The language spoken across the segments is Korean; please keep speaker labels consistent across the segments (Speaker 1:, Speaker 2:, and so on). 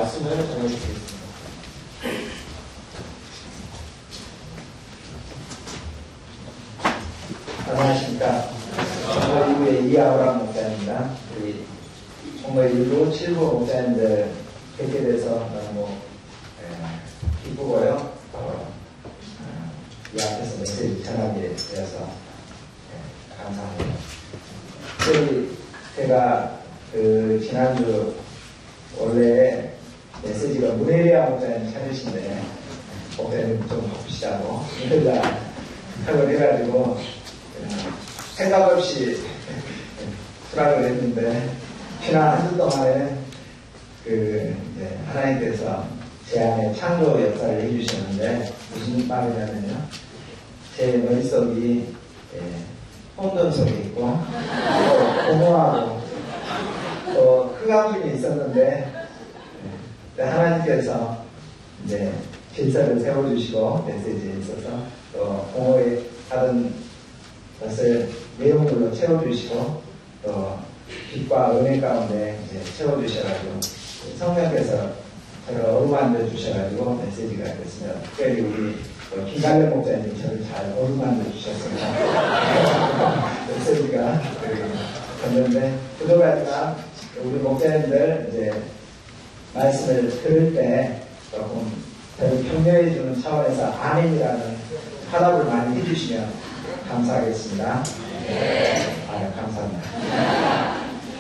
Speaker 1: 말씀을 전해드리겠습니다. 안녕하십니까. 정말 이아브람 목사입니다. 우리 정말 1부, 7부 목사님들 뵙게 돼서 너무 기쁘고요. 이 앞에서 메시지 전하게 되어서 감사합니다. 제가 지난주 원래 메시지가 문혜리아 목사님 찾으신데 목사님 좀 바쁘시다고 연락을 해가지고 생각 없이 수락을 했는데 지난 한 주 동안에 하나님께서 제 안에 창조 역사를 해주셨는데 무슨 말이냐면요, 제 머릿속이 혼돈 속에 있고 공허하고 또 흑암중에 있었는데 하나님께서 이제 질서를 세워주시고 메시지에 있어서 또 공허에 다른 것을 내용물로 채워주시고 또 빛과 은혜 가운데 이제 채워주셔가지고 성령께서 저를 어루만져 주셔가지고 메시지가 됐습니다. 특별히 우리 김관련 목사님 저를 잘 어루만져 주셨습니다. 메시지가 됐는데 그동안이나 우리 목사님들 이제 말씀을 들을 때 조금 저를 격려해주는 차원에서 아멘이라는 화답을 많이 해주시면 감사하겠습니다. 감사합니다.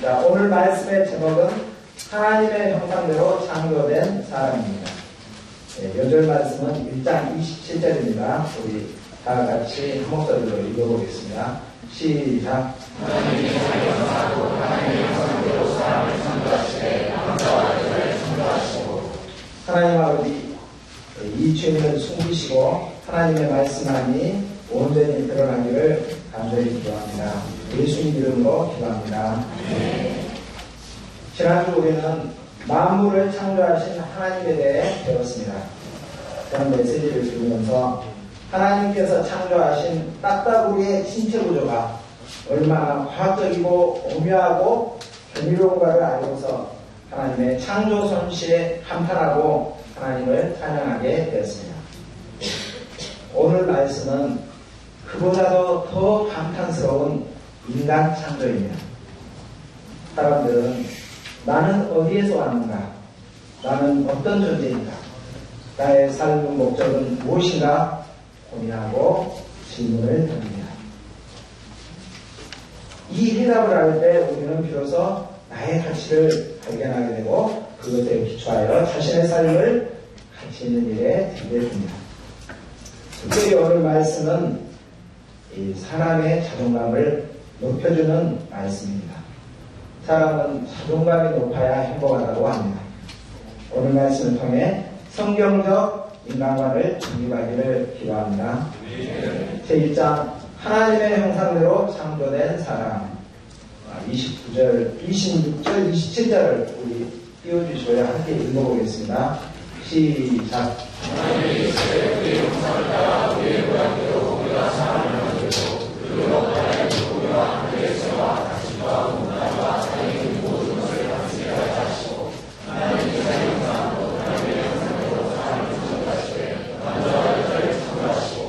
Speaker 1: 자, 오늘 말씀의 제목은 하나님의 형상대로 창조된 사람입니다. 요절 말씀은 1장 27절입니다. 우리 다 같이 한 목소리로 읽어보겠습니다. 시작. 하나님의 형상대로 사람을 창조하시되 남자와 여자를 창조하시고. 하나님 아버지, 이 죄를 숨기시고 하나님의 말씀하니 온전히 드러나기를 간절히 기도합니다. 예수님 이름으로 기도합니다. 지난주 우리는 만물을 창조하신 하나님에 대해 배웠습니다. 그런 메시지를 들으면서 하나님께서 창조하신 딱따구리의 신체 구조가 얼마나 과학적이고 오묘하고 경이로운가를 알고서 하나님의 창조 솜씨에 감탄하고 하나님을 찬양하게 되었습니다. 오늘 말씀은 그보다도 더 감탄스러운 인간 창조입니다. 사람들은 나는 어디에서 왔는가? 나는 어떤 존재인가? 나의 삶의 목적은 무엇인가? 고민하고 질문을 던집니다. 이 해답을 알 때 우리는 비로소 나의 가치를 발견하게 되고 그것에 기초하여 자신의 삶을 가치 있는 일에 들여듭니다. 특별히 오늘 말씀은 이 사람의 자존감을 높여주는 말씀입니다. 사람은 자존감이 높아야 행복하다고 합니다. 오늘 말씀을 통해 성경적 인간관을 정립하기를 기도합니다. 제1장 하나님의 형상대로 창조된 사람 29절, 26절, 27절을 우리 띄워주시고요. 함께 읽어보겠습니다. 시작. 하나님의 우리의 형상을 따라 우리의 모양대로 우리가 사람을 만들고 그로 하나님의 우리와 하늘에서와 가슴과 문화와 자연의 모든 것을 다스리게 하시고 하나님의 형상으로 하나님의 형상으로 사람을 창조하시되 남자와 여자를 창조하시고.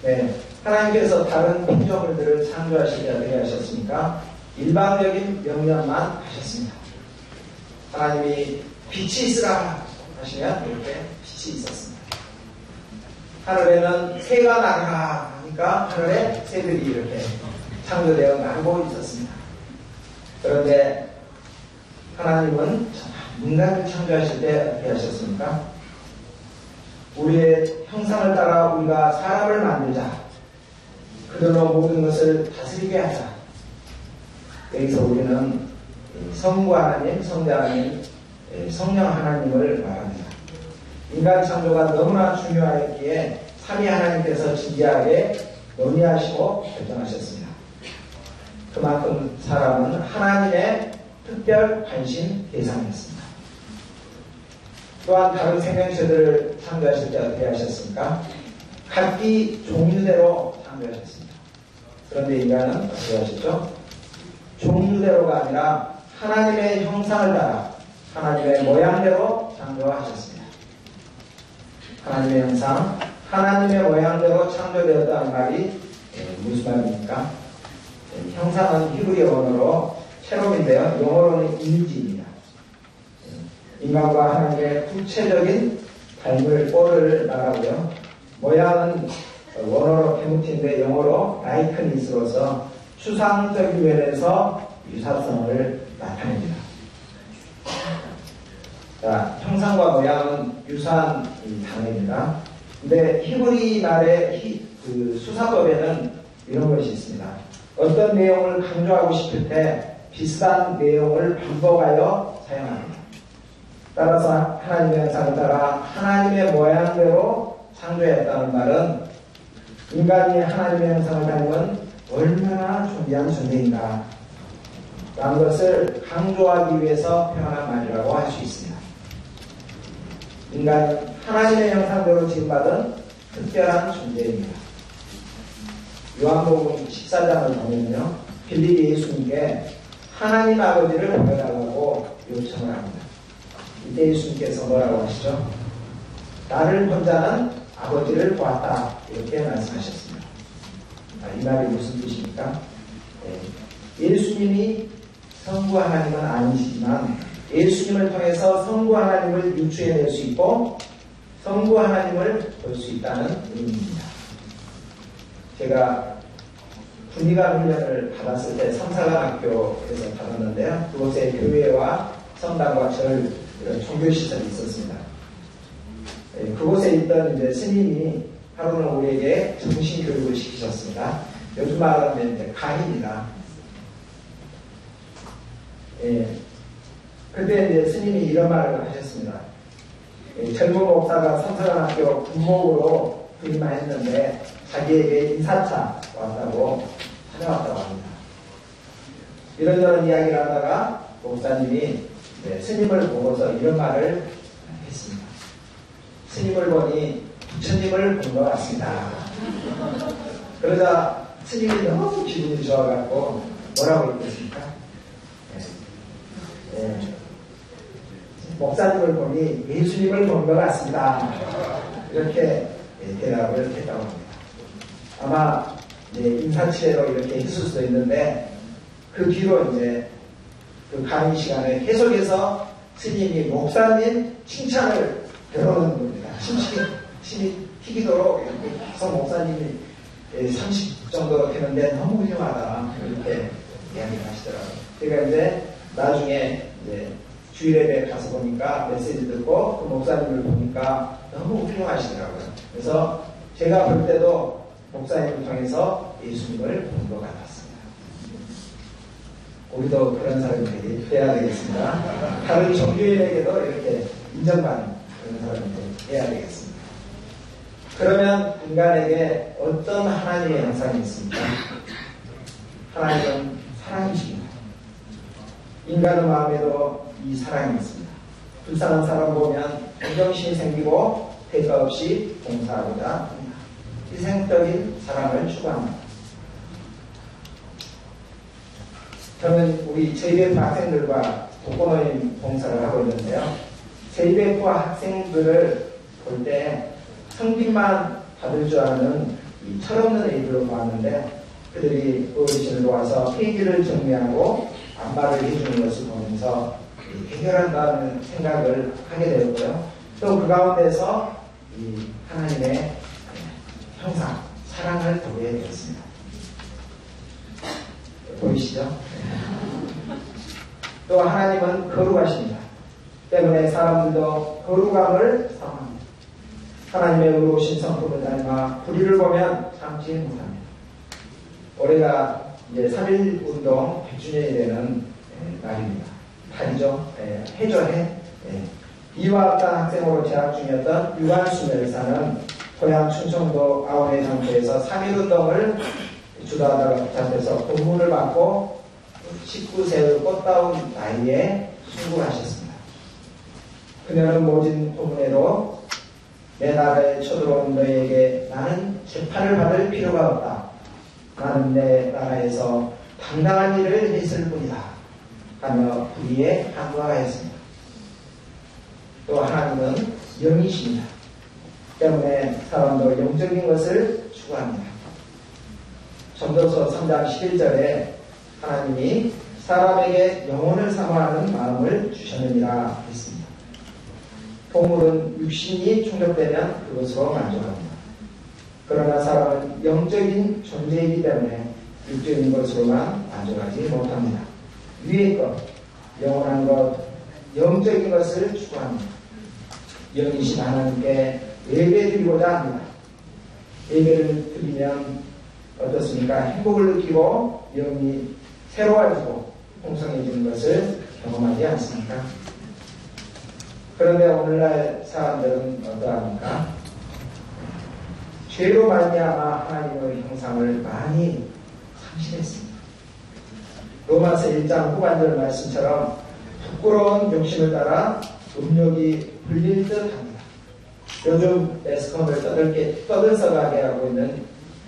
Speaker 1: 네, 하나님께서 다른 피조물들을 창조하시게 어떻게 하셨습니까? 일방적인 명령만 하셨습니다. 하나님이 빛이 있으라 하시면 이렇게 빛이 있었습니다. 하늘에는 새가 날아라 하니까 하늘에 새들이 이렇게 창조되어 날고 있었습니다. 그런데 하나님은 인간을 창조하실 때 어떻게 하셨습니까? 우리의 형상을 따라 우리가 사람을 만들자. 그들로 모든 것을 다스리게 하자. 여기서 우리는 성부 하나님, 성자 하나님, 성령 하나님을 말합니다. 인간 창조가 너무나 중요하기에 삼위 하나님께서 진지하게 논의하시고 결정하셨습니다. 그만큼 사람은 하나님의 특별 관심 대상이었습니다. 또한 다른 생명체들을 창조하실 때 어떻게 하셨습니까? 각기 종류대로 창조하셨습니다. 그런데 인간은 어떻게 하셨죠? 종류대로가 아니라 하나님의 형상을 따라 하나님의 모양대로 창조하셨습니다. 하나님의 형상, 하나님의 모양대로 창조되었다는 말이 무슨 말입니까? 형상은 히브리어 언어로 체롬인데요. 영어로는 이미지입니다. 인간과 하나님의 구체적인 닮을 꼴을 말하고요. 모양은 원어로 페무티인데 영어로 라이크니스로서 추상적인 면에서 유사성을 나타냅니다. 자, 형상과 모양은 유사한 단어입니다. 근데 히브리 말의 그 수사법에는 이런 것이 있습니다. 어떤 내용을 강조하고 싶을 때 비슷한 내용을 반복하여 사용합니다. 따라서 하나님의 형상을 따라 하나님의 모양대로 창조했다는 말은 인간이 하나님의 형상을 닮은 얼마나 존귀한 존재인가 라는 것을 강조하기 위해서 표현한 말이라고 할 수 있습니다. 인간은 하나님의 형상대로 지음받은 특별한 존재입니다. 요한복음 14장을 보면요, 빌립이 예수님께 하나님 아버지를 보여달라고 요청을 합니다. 이때 예수님께서 뭐라고 하시죠? 나를 본 자는 아버지를 보았다, 이렇게 말씀하셨습니다. 이 말이 무슨 뜻입니까? 예수님이 성부 하나님은 아니시지만 예수님을 통해서 성부 하나님을 유추해낼 수 있고 성부 하나님을 볼 수 있다는 의미입니다. 제가 군의관 훈련을 받았을 때 삼사관학교에서 받았는데요. 그곳에 교회와 성당과 절, 이런 종교시설이 있었습니다. 그곳에 있던 이제 스님이 하루는 우리에게 정신교육을 시키셨습니다. 요즘 말하면 이제 강의입니다. 그때 이제 스님이 이런 말을 하셨습니다. 젊은 목사가 삼사관학교 군목으로 부임했는데 자기에게 인사차 왔다고 찾아왔다고 합니다. 이런저런 이야기를 하다가 목사님이 스님을 보고서 이런 말을 했습니다. 스님을 보니 부처님을 본 것 같습니다. 그러자 스님이 너무 기분이 좋아갖고 뭐라고 했겠습니까? 목사님을 보니 예수님을 본 것 같습니다. 이렇게 대답을 했다고 합니다. 아마 인사치레로 이렇게 했을 수도 있는데 그 뒤로 이제 그 강의 시간에 계속해서 스님이 목사님 칭찬을 들어오는 겁니다. 심이 튀기도록 이렇게 계속 목사님이 30 정도 되는데 너무 훌륭하다 이렇게 이야기를 하시더라고요. 제가 이제 나중에 이제 주일예배 가서 보니까 메시지 듣고 그 목사님을 보니까 너무 훌륭하시더라고요. 그래서 제가 볼 때도 목사님을 통해서 예수님을 본 것 같았습니다. 우리도 그런 사람들이 돼야 되겠습니다. 다른 종교인에게도 이렇게 인정받는 그런 사람들이 돼야 되겠습니다. 그러면 인간에게 어떤 하나님의 형상이 있습니까? 하나님은 사랑이십니다. 인간의 마음에도 이 사랑이 있습니다. 불쌍한 사람 보면 동정심이 생기고 대가 없이 봉사하고자 합니다. 희생적인 사랑을 추구합니다. 저는 우리 JBF 학생들과 독거노인 봉사를 하고 있는데요. JBF 학생들을 볼 때 성빈만 받을 줄 아는 이 철없는 애들로 보았는데 그들이 어르신을 도와서 페이지를 정리하고 안마를 해주는 것을 보면서 해결한다는 생각을 하게 되었고요. 또 그 가운데서 이 하나님의 형상, 사랑을 보게 되었습니다. 보이시죠? 또 하나님은 거룩하십니다. 때문에 사람들도 거룩함을 사모합니다. 하나님의 의로우신 성품을 닮아 불의를 보면 참지 못합니다. 올해가 이제 3.1 운동 100주년이 되는 날입니다. 달이죠. 해조해. 이와 같은 학생으로 재학 중이었던 유관순 열사는 고향 충청도 아우네 장소에서 3.1 운동을 주도하다가 붙잡혀서 고문을 받고 19세의 꽃다운 나이에 순국하셨습니다. 그녀는 모진 고문에도 내 나라에 쳐들어온 너에게 나는 재판을 받을 필요가 없다. 나는 내 나라에서 당당한 일을 했을 뿐이다. 하며 불의에 항거하였습니다. 또 하나님은 영이십니다. 때문에 사람도 영적인 것을 추구합니다. 전도서 3장 11절에 하나님이 사람에게 영혼을 사모하는 마음을 주셨느니라 했습니다. 동물은 육신이 충족되면 그것으로 만족합니다. 그러나 사람은 영적인 존재이기 때문에 육적인 것으로만 만족하지 못합니다. 위의 것, 영원한 것, 영적인 것을 추구합니다. 영이신 하나님께 예배드리고자 합니다. 예배를 드리면 어떻습니까? 행복을 느끼고 영이 새로워지고 풍성해지는 것을 경험하지 않습니까? 그런데 오늘날 사람들은 어떠합니까? 죄로 말미암아 하나님의 형상을 많이 상실했습니다. 로마서 1장 후반절 말씀처럼 부끄러운 욕심을 따라 음욕이 불릴 듯합니다. 요즘 매스컴을 떠들썩하게 하고 있는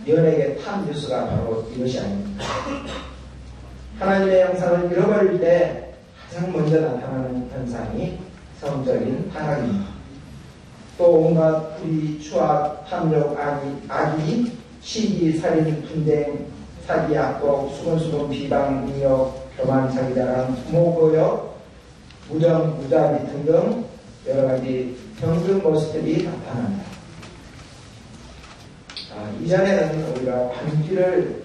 Speaker 1: 연예계 탑 뉴스가 바로 이것이 아닙니다. 하나님의 형상을 잃어버릴 때 가장 먼저 나타나는 현상이 성적인 타락입니다. 또 온갖 불의, 추악, 탐욕, 악의, 시기, 살인, 분쟁, 사기, 악독, 수곤수곤, 비방, 능욕, 교만, 자기자랑, 부모고역, 무정, 무자비 등등 여러가지 병든 모습들이 나타납니다. 이전에는 우리가 밤길을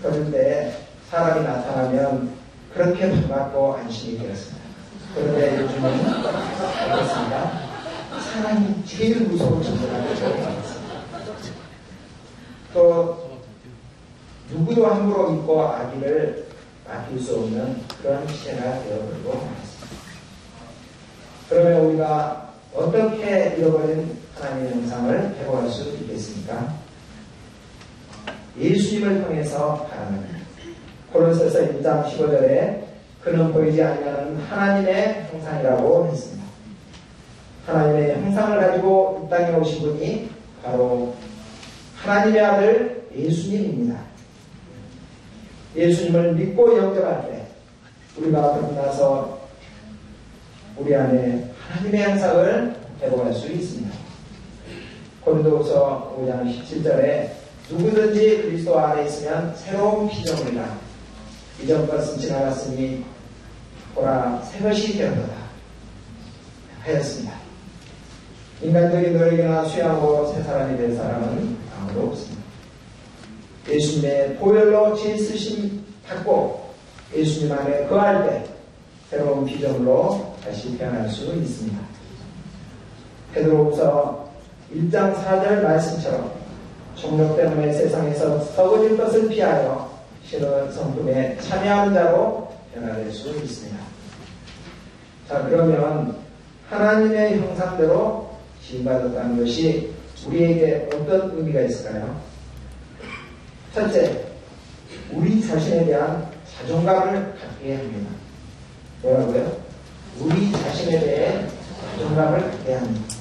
Speaker 1: 걸을 때 사람이 나타나면 그렇게 반갑고 안심이 되었습니다. 그런데 요즘은 어떻습니까? 사람이 제일 무서운 존재라는 것을 알았습니다. 또 누구도 함부로 믿고 아기를 맡길 수 없는 그런 시대가 되어버리고 말았습니다. 그러면 우리가 어떻게 잃어버린 하나님의 형상을 회복할 수 있겠습니까? 예수님을 통해서 가능합니다. 고린도서 1장 15절에 그는 보이지 아니하는 하나님의 형상이라고 했습니다. 하나님의 형상을 가지고 이 땅에 오신 분이 바로 하나님의 아들 예수님입니다. 예수님을 믿고 영접할 때 우리가 그러고 나서 우리 안에 하나님의 형상을 회복할 수 있습니다. 고린도서 5장 17절에 누구든지 그리스도 안에 있으면 새로운 피조물이라 이전 것은 지나갔으니 보라 새 것이 되었도다 하였습니다. 인간적인 노력이나 수양하고 새 사람이 될 사람은 아무도 없습니다. 예수님의 보혈로 죄 쓰심 받고 예수님 안에 거할 때 새로운 피조물로 다시 태어날 수 있습니다. 베드로후서 1장 4절 말씀처럼 종력 때문에 세상에서 썩어질 것을 피하여 신의 성품에 참여하는 자로 변화될 수 있습니다. 자, 그러면 하나님의 형상대로 지음받았다는 것이 우리에게 어떤 의미가 있을까요? 첫째, 우리 자신에 대한 자존감을 갖게 합니다. 뭐라고요? 우리 자신에 대해 자존감을 갖게 합니다.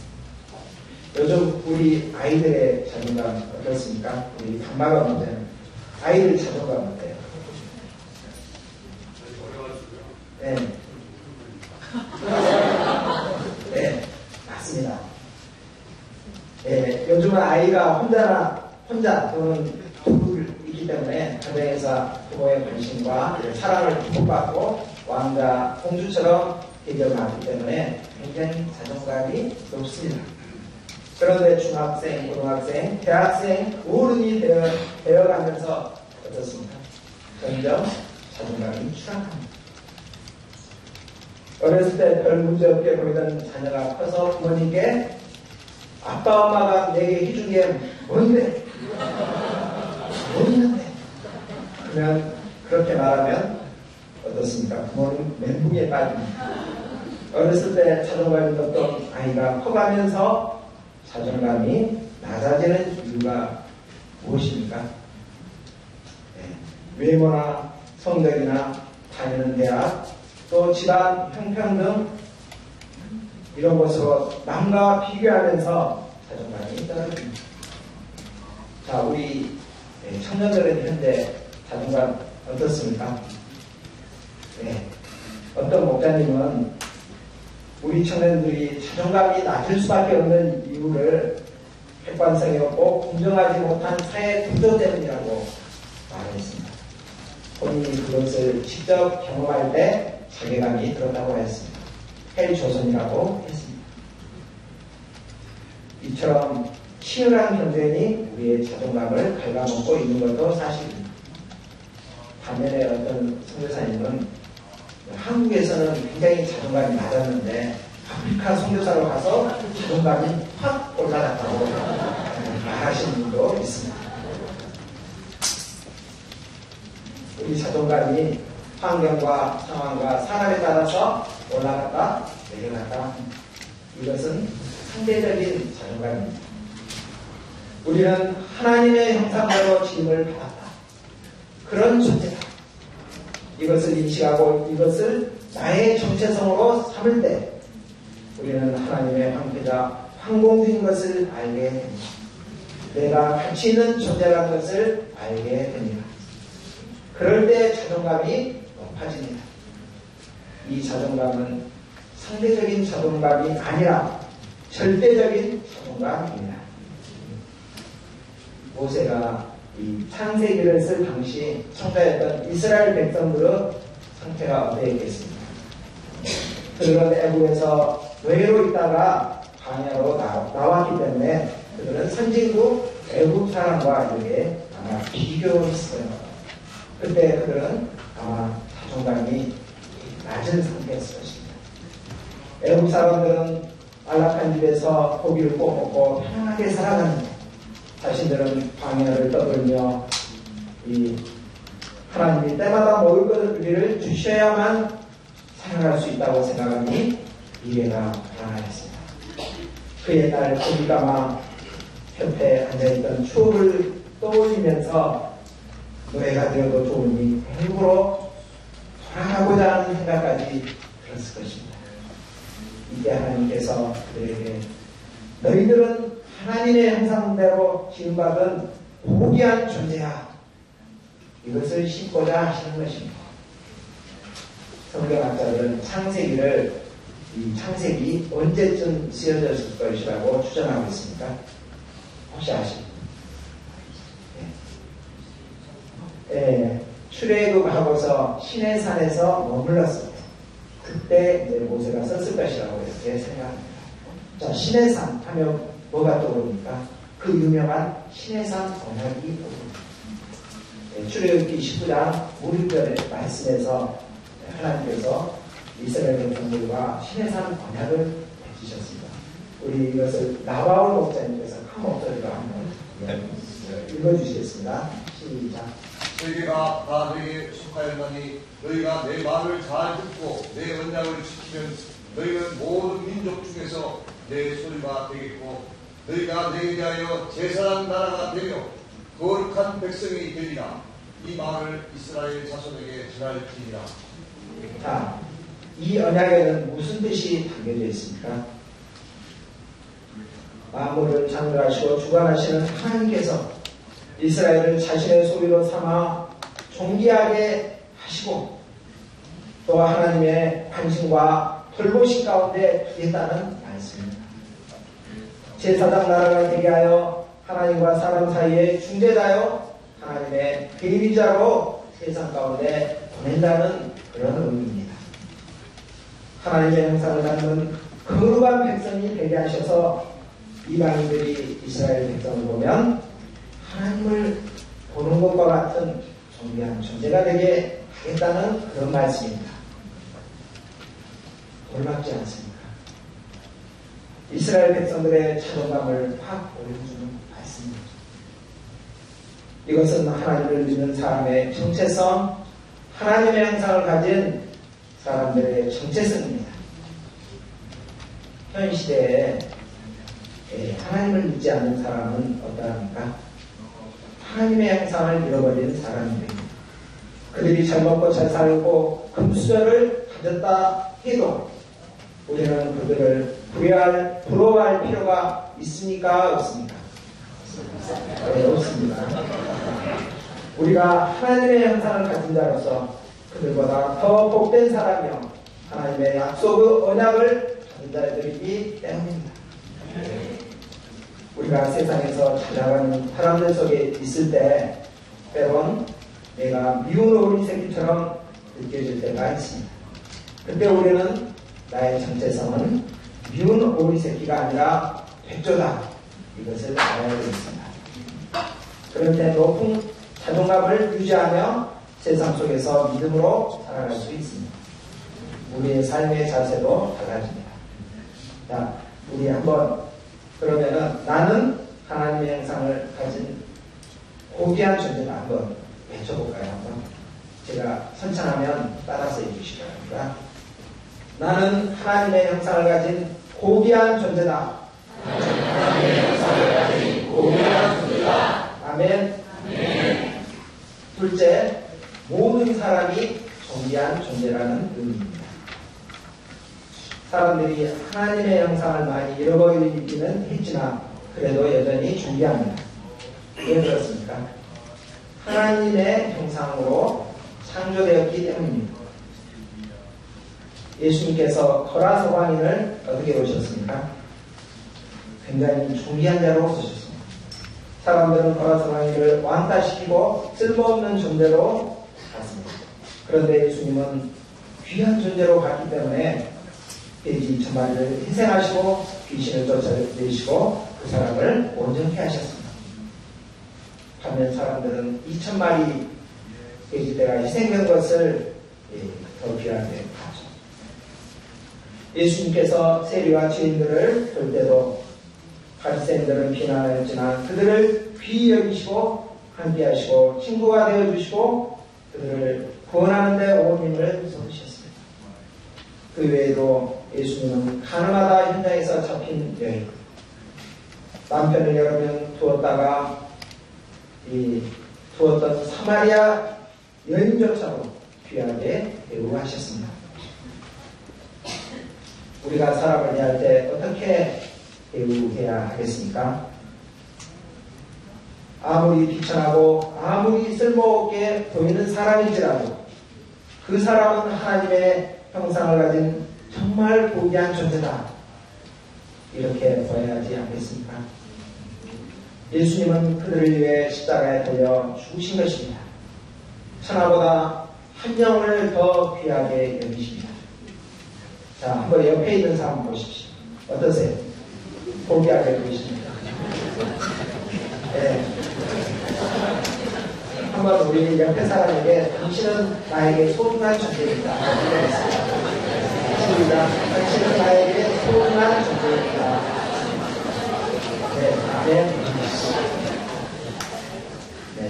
Speaker 1: 요즘 우리 아이들의 자존감 어떻습니까? 우리 강마가 문제는 아이들 자존감 어때요? 네. 네, 맞습니다. 네, 요즘은 아이가 혼자 또는 둘 있기 때문에 가정에서 부모의 관심과 사랑을 못 받고 왕자, 공주처럼 대결하기 때문에 굉장히 자존감이 높습니다. 그런데 중학생, 고등학생, 대학생, 어른이 되어가면서 어떻습니까? 점점 자존감이 추락합니다. 어렸을 때 별 문제 없게 보이던 자녀가 커서 부모님께 아빠, 엄마가 내게 해준 게 뭔데? 뭐 있는데? 그러면 그렇게 말하면 어떻습니까? 부모는 멘붕에 빠집니다. 어렸을 때 자존감이 높던 아이가 커가면서 자존감이 낮아지는 이유가 무엇입니까? 네. 외모나 성적이나 다니는 대학, 또 집안 형편 등 이런 것으로 남과 비교하면서 자존감이 떨어집니다. 자, 우리 청년들은 현재 자존감 어떻습니까? 네. 어떤 목사님은 우리 청년들이 자존감이 낮을 수밖에 없는 이유를 객관성이 없고 공정하지 못한 사회 구조 때문이라고 말했습니다. 본인이 그것을 직접 경험할 때 자괴감이 들었다고 했습니다. 헬조선이라고 했습니다. 이처럼 치열한 경쟁이 우리의 자존감을 갉아먹고 있는 것도 사실입니다. 반면에 어떤 선교사님은 한국에서는 굉장히 자존감이 낮았는데 아프리카 선교사로 가서 자존감이 확 올라갔다고 말하시는 분도 있습니다. 우리 자존감이 환경과 상황과 사람에 따라서 올라갔다 내려갔다, 이것은 상대적인 자존감입니다. 우리는 하나님의 형상대로 지음을 받았다, 그런 존재다, 이것을 인식하고 이것을 나의 정체성으로 삼을 때 우리는 하나님의 황태자 황공주인 것을 알게 됩니다. 내가 가치 있는 존재라는 것을 알게 됩니다. 그럴 때 자존감이 높아집니다. 이 자존감은 상대적인 자존감이 아니라 절대적인 자존감입니다. 모세가 이 창세기를 쓸 당시 청자였던 이스라엘 백성들의 상태가 어떠했겠습니까? 그들은 애국에서 노예로 있다가 광야로 나왔기 때문에 그들은 선진국 애국 사람과 이렇게 아마 비교했어요. 그때 그들은 아마 자존감이 낮은 상태였을 것입니다. 애국 사람들은 안락한 집에서 고기를 구워 먹고 편안하게 살아가는데 자신들은 광야를 떠돌며 이 하나님이 때마다 먹을 것을 우리를 주셔야만 살아갈 수 있다고 생각하니 미래가 불안하였습니다. 그의 딸 고기가마 옆에 앉아있던 추억을 떠올리면서 노예가 되어도 좋으니 일부러 돌아가고자 하는 생각까지 들었을 것입니다. 이때 하나님께서 그들에게 너희들은 하나님의 형상대로 지음받은 고귀한 존재야, 이것을 싣고자 하시는 것입니다. 성경학자들은 창세기를 이 창세기 언제쯤 쓰여졌을 것이라고 추정하고 있습니까? 혹시 아십니까? 출애굽하고서 시내산에서 머물렀을 때 그때 이제 모세가 썼을 것이라고 이렇게 생각합니다. 자, 시내산 하면 뭐가 떠오릅니까? 그 유명한 시내산 언약이 떠오릅니다. 출애굽기 19장 5절의 말씀에서 하나님께서 이스라엘 백성들과 시내산 언약을 맺으셨습니다. 우리 이것을 나바울 목사님께서 큰 목소리로 한번 읽어주시겠습니다. 시작.
Speaker 2: 너희가 다 너희에게 속하였나니 너희가 내 말을 잘 듣고 내 언약을 지키면 너희는 모든 민족 중에서 내 소리가 되겠고 너희가 내게 대하여 제사장 나라가 되며 거룩한 백성이 되리라. 이 말을 이스라엘 자손에게 전할지니라.
Speaker 1: 자, 이 언약에는 무슨 뜻이 담겨져 있습니까? 만물을 창조하시고 주관하시는 하나님께서 이스라엘을 자신의 소유로 삼아 존귀하게 하시고 또 하나님의 관심과 돌보심 가운데 두겠다는 말씀입니다. 제사장 나라가 되게 하여 하나님과 사람 사이의 중재자요 하나님의 대리자로 세상 가운데 보낸다는 그런 의미입니다. 하나님의 형상을 갖는 거룩한 백성이 되게 하셔서 이방인들이 이스라엘 백성을 보면 하나님을 보는 것과 같은 존귀한 존재가 되게 하겠다는 그런 말씀입니다. 놀랍지 않습니까? 이스라엘 백성들의 자존감을 확 올려주는 말씀입니다. 이것은 하나님을 믿는 사람의 정체성, 하나님의 형상을 가진 사람들의 정체성입니다. 현 시대에 하나님을 믿지 않는 사람은 어떠합니까? 하나님의 형상을 잃어버린 사람입니다. 그들이 잘 먹고 잘 살고 금수저를 가졌다 해도 우리는 그들을 부러워할 필요가 있습니까? 없습니까? 네, 없습니다. 우리가 하나님의 형상을 가진 자로서 그들보다 더 복된 사람이요 하나님의 약속의 언약을 자들이기 때문입니다. 우리가 세상에서 찾아가는 사람들 속에 있을 때 때론 내가 미운 오리 새끼처럼 느껴질 때가 있습니다. 그때 우리는 나의 정체성은 미운 오리 새끼가 아니라 백조다, 이것을 알아야 되겠습니다. 그런데 높은 자존감을 유지하며 세상 속에서 믿음으로 살아갈 수 있습니다. 우리의 삶의 자세도 달라집니다. 자, 우리 한번 그러면은 나는 하나님의 형상을 가진 고귀한 존재다 한번 외쳐볼까요? 한번 제가 선창하면 따라서 해주시기 바랍니다. 나는 하나님의 형상을 가진 고귀한 존재다. 하나님의 형상을 가진 고귀한 존재다. 아멘. 아멘. 둘째, 모든 사람이 존귀한 존재라는 의미입니다. 사람들이 하나님의 형상을 많이 잃어버리기는 했지만 그래도 여전히 존귀합니다. 왜 그렇습니까? 하나님의 형상으로 창조되었기 때문입니다. 예수님께서 거라 서방인을 어떻게 보셨습니까? 굉장히 존귀한 자로 보셨습니다. 사람들은 거라 서방인을 왕따시키고 쓸모없는 존재로 봤습니다. 그런데 예수님은 귀한 존재로 봤기 때문에 돼지 2,000마리를 희생하시고 귀신을 쫓아내시고 그 사람을 온전케 하셨습니다. 반면 사람들은 2,000마리 돼지떼가 희생된 것을 더 귀하게 하죠. 예수님께서 세리와 죄인들을 볼 때도 바리새인들은 비난하였지만 그들을 귀히 여기시고 함께하시고 친구가 되어주시고 그들을 구원하는 데 온 힘을 쏟으셨습니다. 그 외에도 예수님은 가늠하다 현장에서 잡힌 여인, 남편을 여러 명 두었다가 두었던 사마리아 여인조차도 귀하게 대우하셨습니다. 우리가 사람을 대할 때 어떻게 대우해야 하겠습니까? 아무리 비천하고 아무리 쓸모없게 보이는 사람일지라도 그 사람은 하나님의 형상을 가진 정말 고귀한 존재다, 이렇게 보아야 하지 않겠습니까? 예수님은 그들을 위해 십자가에 달려 죽으신 것입니다. 천하보다 한 영을 더 귀하게 여기십니다. 자, 한번 옆에 있는 사람 보십시오. 어떠세요? 고귀하게 보이십니까? 네. 한번 우리 옆에 사람에게 당신은 나에게 소중한 존재입니다. 시작. 당신은 나에게 소중한 존재입니다. 네, 아멘. 네,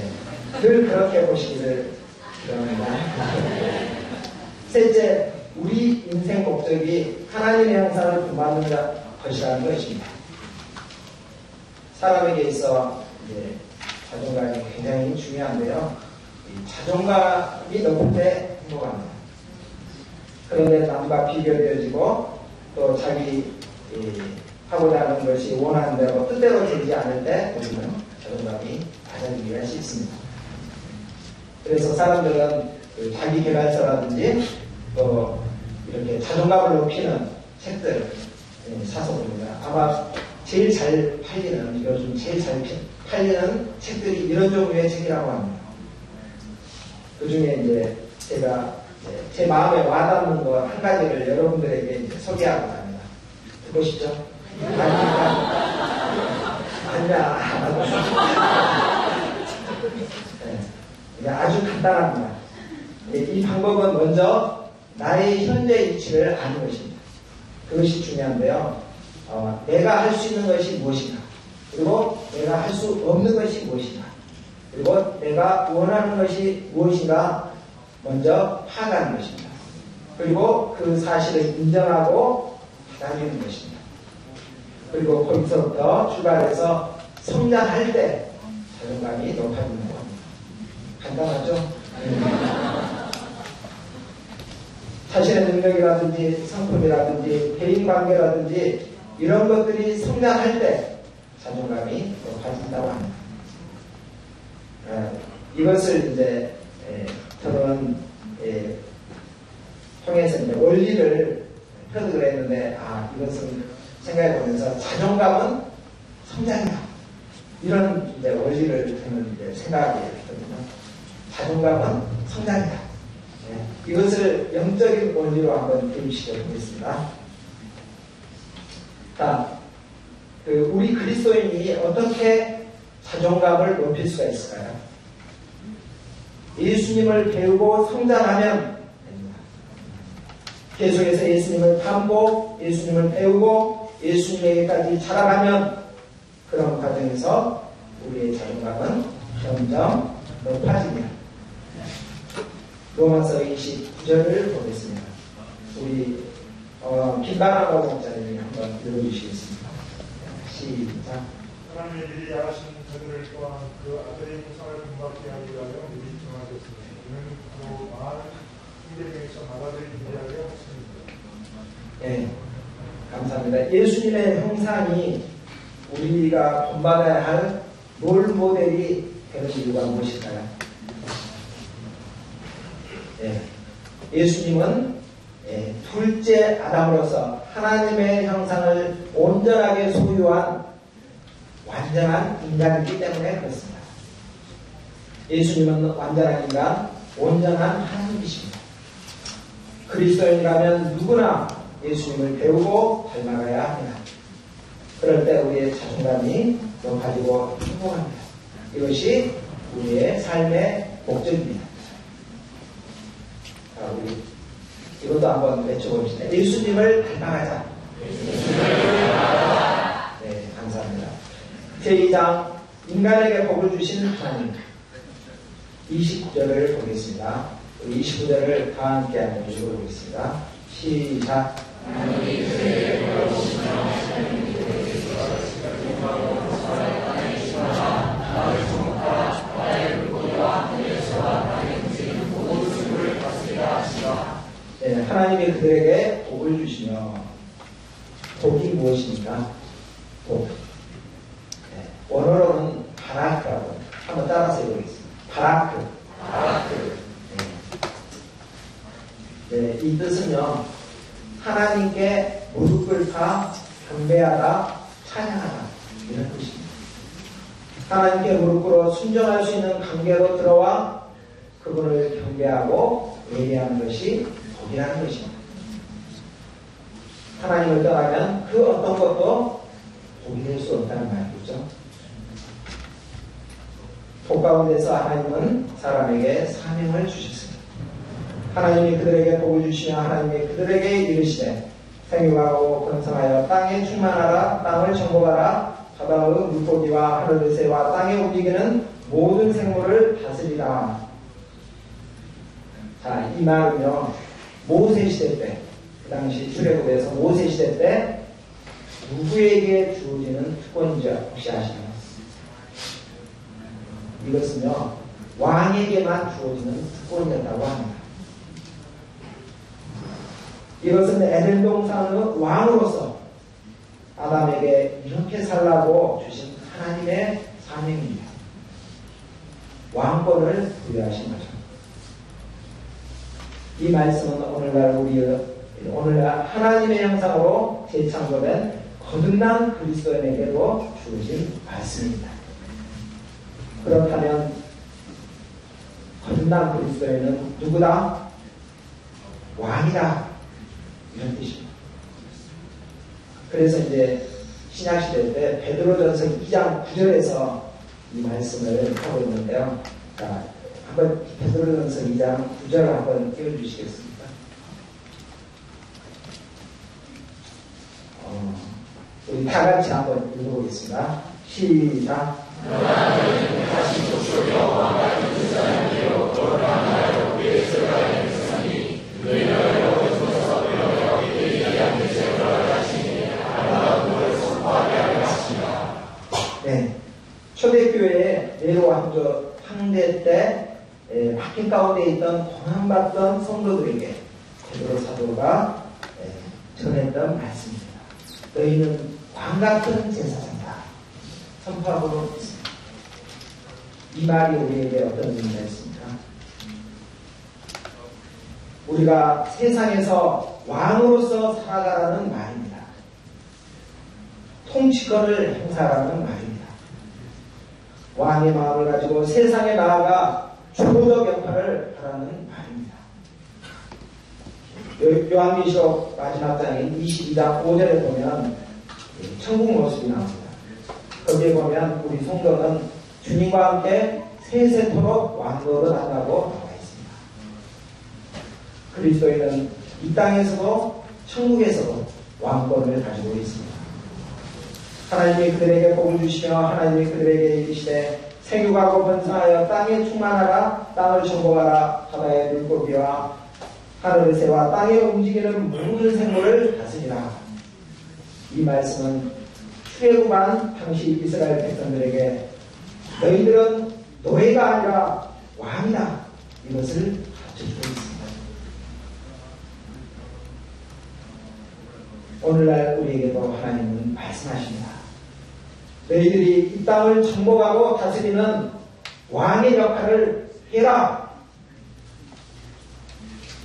Speaker 1: 늘 그렇게 보시기를 바랍니다. 셋째, 우리 인생 목적이 하나님의 형상을 본받는 것이라는 것입니다. 사람에게 있어 자존감이 굉장히 중요한데요. 이 자존감이 높을 때 행복합니다. 그런데 남과 비교되어지고 또 자기 하고자 하는 것이 원하는 대로 뜻대로 되지 않을 때 우리는 자존감이 낮아지기가 쉽습니다. 그래서 사람들은 자기 개발서라든지 또 이렇게 자존감을 높이는 책들을 사서 봅니다. 아마 제일 잘 팔리는, 요즘 제일 잘 팔리는 책들이 이런 종류의 책이라고 합니다. 그 중에 이제 제가 제 마음에 와닿는 거 한 가지를 여러분들에게 이제 소개하고 합니다. 듣고 싶죠? 아니야. 네, 아주 간단합니다. 이 방법은 먼저 나의 현재 위치를 아는 것입니다. 그것이 중요한데요. 내가 할 수 있는 것이 무엇인가, 그리고 내가 할 수 없는 것이 무엇인가, 그리고 내가 원하는 것이 무엇인가 먼저 파악하는 것입니다. 그리고 그 사실을 인정하고 받아들이는 것입니다. 그리고 거기서부터 출발해서 성장할 때 자존감이 높아지는 겁니다. 간단하죠? 자신의 능력이라든지 성품이라든지 대인관계라든지 이런 것들이 성장할 때 자존감이 높아진다고 합니다. 이것을 이제 저는 통해서 이제 원리를 흡혈을 했는데 이것은 생각해보면서 자존감은 성장이다. 이런 이제 원리를 저는 이제 생각하게 했거든요. 자존감은 성장이다. 네. 이것을 영적인 원리로 한번 대입시켜 보겠습니다. 자, 우리 그리스도인이 어떻게 자존감을 높일 수가 있을까요? 예수님을 배우고 성장하면 됩니다. 계속해서 예수님을 탐고 예수님을 배우고 예수님에게까지 자라가면 그런 과정에서 우리의 자존감은 점점 높아집니다. 로마서 29절을 보겠습니다. 우리 김바라고 목사님이 한번 읽어주시겠습니다. 시작.
Speaker 3: 하나님의 미리 야하신 저들을 또한 그 아들의 형상을 본받게 하기 위하여 미리 정하셨으니 이는 그 많은 형제 중에서 받아들이기 위하여 했습니다.
Speaker 1: 네, 감사합니다. 예수님의 형상이 우리가 본받아야 할 롤 모델이 되는 이유가 무엇일까요? 네, 예수님은 둘째 아담으로서 하나님의 형상을 온전하게 소유한 완전한 인간이기 때문에 그렇습니다. 예수님은 완전한 인간, 온전한 하나님이십니다. 그리스도인이라면 누구나 예수님을 배우고 닮아가야 합니다. 그럴 때 우리의 자존감이 높아지고 행복합니다. 이것이 우리의 삶의 목적입니다. 자, 우리 이것도 한번 외쳐봅시다. 예수님을 닮아가자. 네, 감사합니다. 제2장 인간에게 복을 주신 하나님 29절을 보겠습니다. 29절을 다 함께 한번 읽어보겠습니다. 시작. 네, 하나님이 그들에게 복을 주시며 복이 무엇입니까? 복. 네, 원어로는 바라크라고 한번 따라서 해보겠습니다. 바라크. 네, 이 뜻은요, 하나님께 무릎 꿇다, 경배하다, 찬양하다 이런 뜻입니다. 하나님께 무릎 꿇어 순종할 수 있는 관계로 들어와 그분을 경배하고 예배하는 것이 복이라는 것입니다. 하나님을 떠나면 그 어떤 것도 복이 될 수 없다는 말이죠. 복 가운데서 하나님은 사람에게 사명을 주셨습니다. 하나님이 그들에게 복을 주시며 하나님이 그들에게 이르시되 생육하고 번성하여 땅에 충만하라. 땅을 정복하라. 바다의 물고기와 하늘의 새와 땅에 움직이는 모든 생물을 다스리라. 자, 이 말은요, 모세 시대 때, 그 당시 출애굽에서 모세 시대 때 누구에게 주어지는 특권인지 혹시 아시나요? 이것은요, 왕에게만 주어지는 특권이었다고 합니다. 이것은 에덴 동산의 왕으로서 아담에게 이렇게 살라고 주신 하나님의 사명입니다. 왕권을 부여하신 거죠. 이 말씀은 오늘날 하나님의 형상으로 재창조된 거듭난 그리스도인에게도 주어진 말씀입니다. 그렇다면 거듭난 그리스도인은 누구다? 왕이다. 이런 뜻입니다. 그래서 이제 신약시대 때 베드로전서 2장 9절에서 이 말씀을 하고 있는데요. 자, 한번 베드로전서 2장 9절을 한번 띄워주시겠습니까? 우리 다 같이 한번 읽어보겠습니다. 시작. 네, 초대교회의 네로 황제 때 박해 가운데 있던 고난받던 성도들에게 베드로 사도가 전했던 말씀입니다. 너희는 왕같은 제사장이다 선포하고 있습니다. 이 말이 우리에게 어떤 의미가 있습니까? 우리가 세상에서 왕으로서 살아가라는 말입니다. 통치권을 행사하라는 말입니다. 왕의 마음을 가지고 세상에 나아가 주도적 역할을 하라는 말입니다. 요한계시록 마지막 장인 22장 5절에 보면 천국 모습이 나옵니다. 거기에 보면 우리 성도는 주님과 함께 세세토록 왕노릇 한다고 나와 있습니다. 그리스도인은 이 땅에서도 천국에서도 왕권을 가지고 있습니다. 하나님이 그들에게 복을 주시며 하나님이 그들에게 이르시되 생육하고 번성하여 땅에 충만하라. 땅을 정복하라. 바다의 물고기와 하늘의 새와 땅에 움직이는 모든 생물을 다스리라. 이 말씀은 출애굽한 당시 이스라엘 백성들에게 너희들은 노예가 아니라 왕이다. 이것을 가르쳐주고 있습니다. 오늘날 우리에게도 하나님은 말씀하십니다. 너희들이 이 땅을 정복하고 다스리는 왕의 역할을 해라.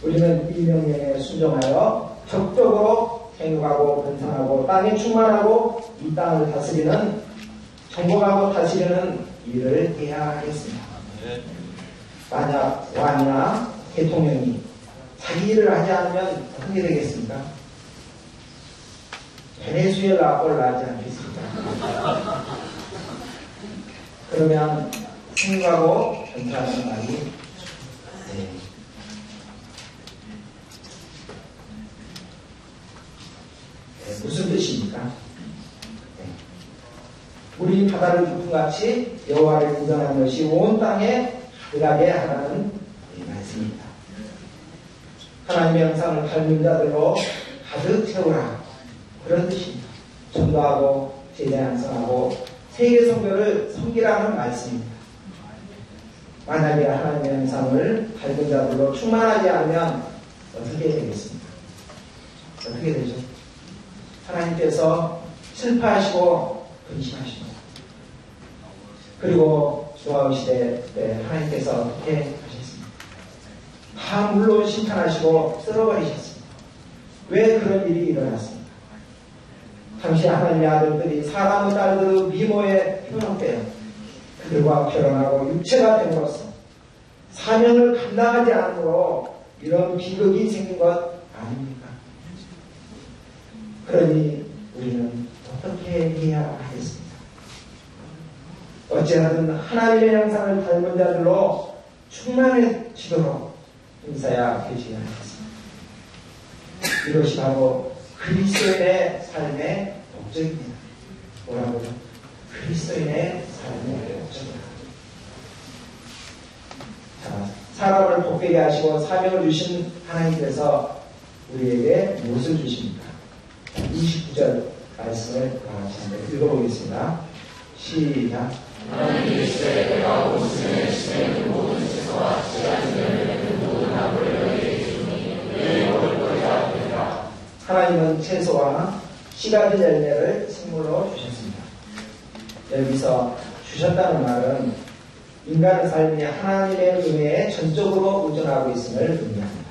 Speaker 1: 우리는 이 명령에 순종하여 적극적으로 생육하고 번성하고 땅에 충만하고 이 땅을 다스리는 정복하고 다스리는 일을 해야 하겠습니다. 만약 왕이나 대통령이 자기 일을 하지 않으면 어떻게 되겠습니까? 베네수엘라 꼴 나지 않겠습니까? 그러면 생각하고 전사하는 말이 무슨 뜻입니까? 우리 바다를 두품같이 여호와를 구경하는 것이 온 땅에 들어가게 하라는 말씀입니다. 하나님의 형상을 닮은 자들로 가득 채우라. 그런 뜻입니다. 전도하고 제자 양성하고 세계 선교를 섬기라는 말씀입니다. 만약에 하나님의 형상을 닮은 자들로 충만하지 않으면 어떻게 되겠습니까? 어떻게 되죠? 하나님께서 슬퍼하시고 근심하십니다. 그리고 노아의 시대 때 하나님께서 어떻게 하셨습니까? 다 물로 심판하시고 쓸어버리셨습니다. 왜 그런 일이 일어났습니까? 당시 하나님의 아들들이 사람의 딸들의 미모에 현혹되어 그들과 결혼하고 육체가 됨으로써 사명을 감당하지 않으므로 이런 비극이 생긴 것 아닙니까? 그러니 우리는 어떻게 해야 하겠습니까? 어찌하든 하나님의 형상을 닮은 자들로 충만해지도록 인사야 되셔야 하겠습니다. 이것이 바로 그리스도인의 삶의 목적입니다. 뭐라고요? 그리스도인의 삶의 목적입니다. 자, 사람을 복되게 하시고 사명을 주신 하나님께서 우리에게 무엇을 주십니까? 29절 말씀을 같이 한번 읽어보겠습니다. 시작.
Speaker 4: 하나님께서 내가 온순에 심는 모든 채소와 씨앗이 열매맺는 모든 나무를 너희에게 주니 너희 먹을 것이라 되리라.
Speaker 1: 하나님은 채소와 씨가지 열매를 식물로 주셨습니다. 여기서 주셨다는 말은 인간의 삶이 하나님의 은혜에 전적으로 의존하고 있음을 의미합니다.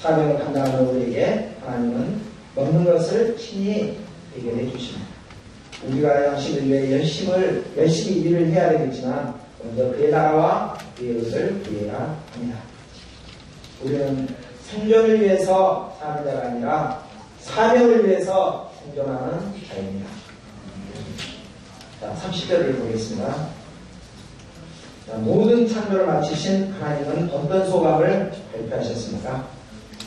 Speaker 1: 사명을 감당하는 우리에게 하나님은 먹는 것을 친히 해결해 주십니다. 우리가 양식을 위해 열심히 일을 해야 되겠지만 먼저 그의 나라와 그의 의를 구해야 합니다. 우리는 생존을 위해서 사는 자가 아니라 사명을 위해서 생존하는 자입니다. 자, 30절을 보겠습니다. 자, 모든 창조를 마치신 하나님은 어떤 소감을 발표하셨습니까?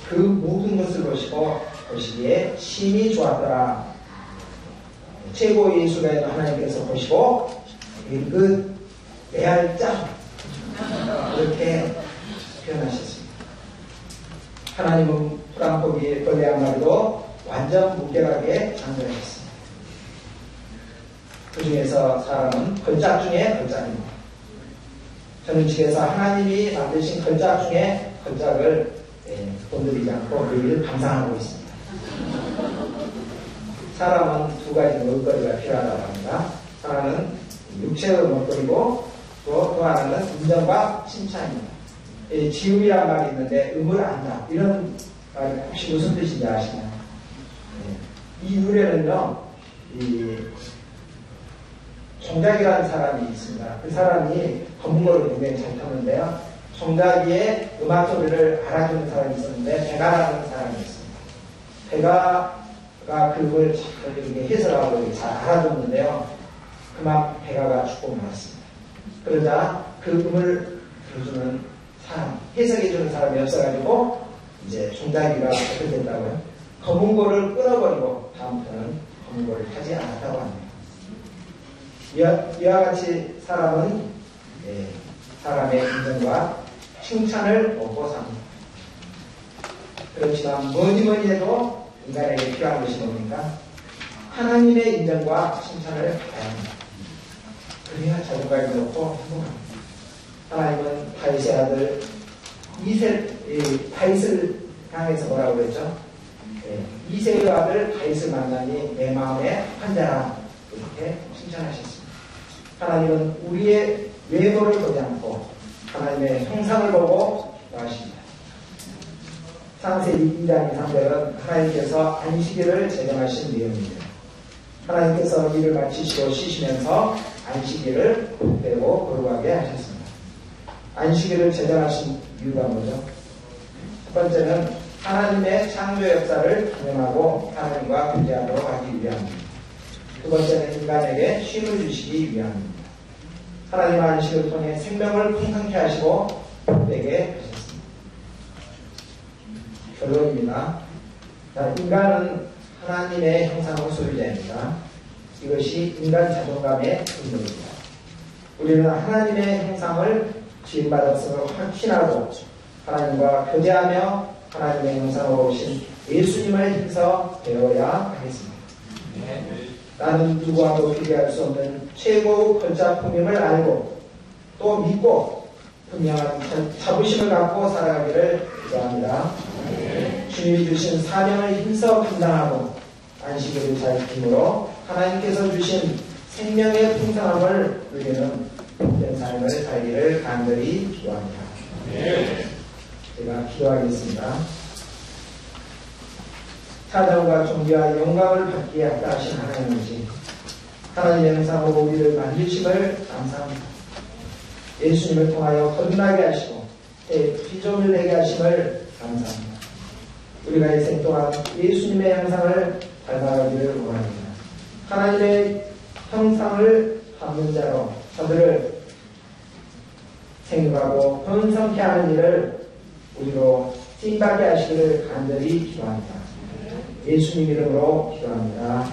Speaker 1: 그 모든 것을 보시기에 심히 좋았더라. 최고의 예수가 있는 하나님께서 보시고 그 레알짱 이렇게 표현하셨습니다. 하나님은 풀한포기 벌레 한 마리도 완전 무결하게 창조하셨습니다. 그 중에서 사람은 걸작 중에 걸작입니다. 저는 집에서 하나님이 만드신 걸작 중에 걸작을 건드리지 않고 매일 감상하고 있습니다. 사람은 두 가지 먹거리가 필요하다고 합니다. 하나는 육체의 먹거리고 또 하나는 인정과 칭찬입니다. 지음이란 말이 있는데 음을 안다. 이런 말이 혹시 무슨 뜻인지 아시나요? 이 유래는요, 종작이라는 사람이 있습니다. 그 사람이 검거를 굉장히 잘 타는데요. 종작이의 음악 소리를 알아주는 사람이 있었는데, 백아라는 사람이 있습니다. 백아가 그 음을 이렇게 해설하고 잘 알아줬는데요. 그만 백아가 죽고 말았습니다. 그러자 그 음을 들어주는 사람, 해석해주는 사람이 없어가지고, 이제 종작이가 어떻게 됐다고요? 검은고를 끊어버리고, 다음부터는 검은고를 하지 않았다고 합니다. 이와 같이 사람은 사람의 인정과 칭찬을 먹고 삽니다. 그렇지만 뭐니 해도 인간에게 필요한 것이 뭡니까? 하나님의 인정과 칭찬을 받아야 합니다. 그래야 자존감이 높고 행복합니다. 하나님은 다윗의 아들 다윗을 향해서 뭐라고 그랬죠? 이새의 아들 다윗을 만나니 내 마음에 환자라, 이렇게 칭찬하셨습니다. 하나님은 우리의 외모를 보지 않고 하나님의 형상을 보고 나십니다. 창세기 2장 2~3절은 하나님께서 안식일을 제정하신 내용입니다. 하나님께서 일을 마치시고 쉬시면서 안식일을 복되고 거룩하게 하셨습니다. 안식일을 제정하신 이유가 뭐죠? 첫 번째는 하나님의 창조 역사를 기념하고 하나님과 교제하도록 하기 위함입니다. 두 번째는 인간에게 쉼을 주시기 위함입니다. 하나님의 안식을 통해 생명을 풍성케 하시고 복되게 하셨습니다. 결론입니다. 인간은 하나님의 형상의 소유자입니다. 이것이 인간 자존감의 근본입니다. 우리는 하나님의 형상을 지음받았음을 확신하고 하나님과 교제하며 하나님의 형상으로 오신 예수님을 힘써 배워야 하겠습니다. 나는 누구와도 비교할 수 없는 최고의 걸작품임을 알고 또 믿고 분명한 자부심을 갖고 살아가기를 기도합니다. 주님이 주신 사명을 힘써 감당하고 안식일을 잘 지킴으로 하나님께서 주신 생명의 풍성함을 누리는 복된 삶을 살기를 간절히 기도합니다. 제가 기도하겠습니다. 찬양과 존귀와 영광을 받기에 합당하신 하나님이시 하나님의 형상으로 우리를 만드심을 감사합니다. 예수님을 통하여 거듭나게 하시고 피조물 되게 하심을 감사합니다. 우리가 일생 동안 예수님의 형상을 닮아가기를 원합니다. 하나님의 형상을 담는 자로 저들을 생각하고 번성케 하는 일을 우리로 쓰임받게 하시기를 간절히 기도합니다. 예수님 이름으로 기도합니다.